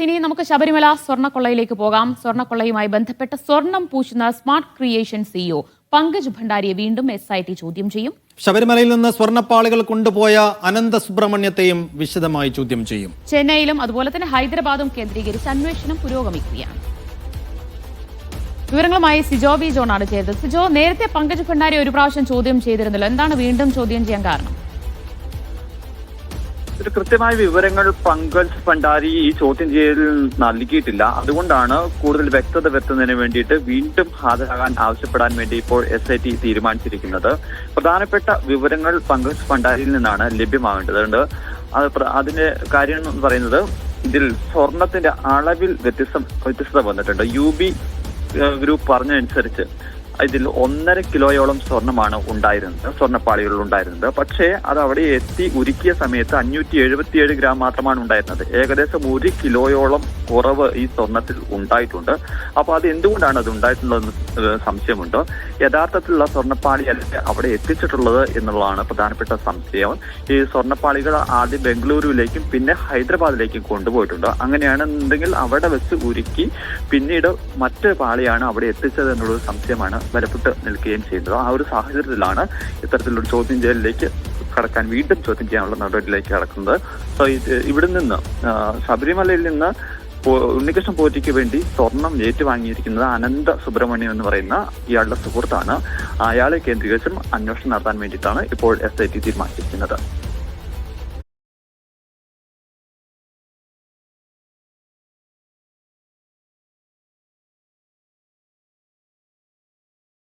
ഇനി നമുക്ക് ശബരിമല സ്വർണ്ണക്കൊള്ളയിലേക്ക് പോകാം. സ്വർണ്ണക്കൊള്ളയുമായി ബന്ധപ്പെട്ട് സ്വർണം പൂശുന്ന സ്മാർട്ട് ക്രിയേഷൻ സിഇഒ പങ്കജ് ഭണ്ഡാരിയെ വീണ്ടും SIT ചോദ്യം ചെയ്യും. ശബരിമലയിൽ നിന്ന് സ്വർണ്ണപ്പാളികൾ കൊണ്ടുപോയ അനന്ത സുബ്രഹ്മണ്യത്തെയും വിശദമായി ചോദ്യം ചെയ്യും. ചെന്നൈയിലും അതുപോലെ തന്നെ ഹൈദരാബാദും കേന്ദ്രീകരിച്ച് അന്വേഷണം പുരോഗമിക്കുകയാണ്. വിവരങ്ങളുമായി സിജോ വി ജോണാണ് ചേർന്നത്. സിജോ, നേരത്തെ പങ്കജ് ഭണ്ഡാരി ഒരു പ്രാവശ്യം ചോദ്യം ചെയ്തിരുന്നല്ലോ, എന്താണ് വീണ്ടും ചോദ്യം ചെയ്യാൻ കാരണം? ഒരു കൃത്യമായ വിവരങ്ങൾ പങ്കജ് ഭണ്ഡാരി ഈ ചോദ്യം ചെയ്യലിൽ നൽകിയിട്ടില്ല. അതുകൊണ്ടാണ് കൂടുതൽ വ്യക്തത വരുത്തുന്നതിന് വേണ്ടിയിട്ട് വീണ്ടും ഹാജരാകാൻ ആവശ്യപ്പെടാൻ വേണ്ടി ഇപ്പോൾ SIT തീരുമാനിച്ചിരിക്കുന്നത്. പ്രധാനപ്പെട്ട വിവരങ്ങൾ പങ്കജ് ഭണ്ഡാരിയിൽ നിന്നാണ് ലഭ്യമാകേണ്ടതുണ്ട്. അതിന്റെ കാര്യം എന്ന് പറയുന്നത്, ഇതിൽ സ്വർണത്തിന്റെ അളവിൽ വ്യത്യസ്തത വന്നിട്ടുണ്ട്. UB ഗ്രൂപ്പ് പറഞ്ഞതനുസരിച്ച് ഇതിൽ 1.5 കിലോയോളം സ്വർണമാണ് ഉണ്ടായിരുന്നത്, സ്വർണ്ണപ്പാളികൾ ഉണ്ടായിരുന്നത്. പക്ഷേ അത് അവിടെ എത്തി ഉരുക്കിയ സമയത്ത് 577 ഗ്രാം മാത്രമാണ് ഉണ്ടായിരുന്നത്. ഏകദേശം 1 കിലോയോളം കുറവ് ഈ സ്വർണത്തിൽ ഉണ്ടായിട്ടുണ്ട്. അപ്പോൾ അത് എന്തുകൊണ്ടാണ് അത് ഉണ്ടായിട്ടുള്ളതെന്ന് സംശയമുണ്ട്. യഥാർത്ഥത്തിലുള്ള സ്വർണ്ണപ്പാളിയല്ല അവിടെ എത്തിച്ചിട്ടുള്ളത് എന്നുള്ളതാണ് പ്രധാനപ്പെട്ട സംശയം. ഈ സ്വർണ്ണപ്പാളികൾ ആദ്യം ബംഗളൂരുവിലേക്കും പിന്നെ ഹൈദരാബാദിലേക്കും കൊണ്ടുപോയിട്ടുണ്ട്. അങ്ങനെയാണെന്നുണ്ടെങ്കിൽ അവിടെ വെച്ച് ഉരുക്കി പിന്നീട് മറ്റൊരു പാളിയാണ് അവിടെ എത്തിച്ചത് എന്നുള്ളൊരു സംശയമാണ് ബലപ്പെട്ട് നിൽക്കുകയും ചെയ്യുന്നത്. ആ ഒരു സാഹചര്യത്തിലാണ് ഇത്തരത്തിലൊരു ചോദ്യം ചെയ്യലിലേക്ക് കടക്കാൻ, വീണ്ടും ചോദ്യം ചെയ്യാനുള്ള നടപടിയിലേക്ക് കടക്കുന്നത്. സോ ഇവിടെ നിന്ന് ശബരിമലയിൽ നിന്ന് ഉണ്ണികൃഷ്ണൻ പോറ്റിക്ക് വേണ്ടി സ്വർണം ഏറ്റുവാങ്ങിയിരിക്കുന്നത് അനന്ത സുബ്രഹ്മണ്യം എന്ന് പറയുന്ന ഇയാളുടെ സുഹൃത്താണ്. അയാളെ കേന്ദ്രീകരിച്ചും അന്വേഷണം നടത്താൻ വേണ്ടിയിട്ടാണ് ഇപ്പോൾ SIT തീരുമാനിച്ചിരിക്കുന്നത്.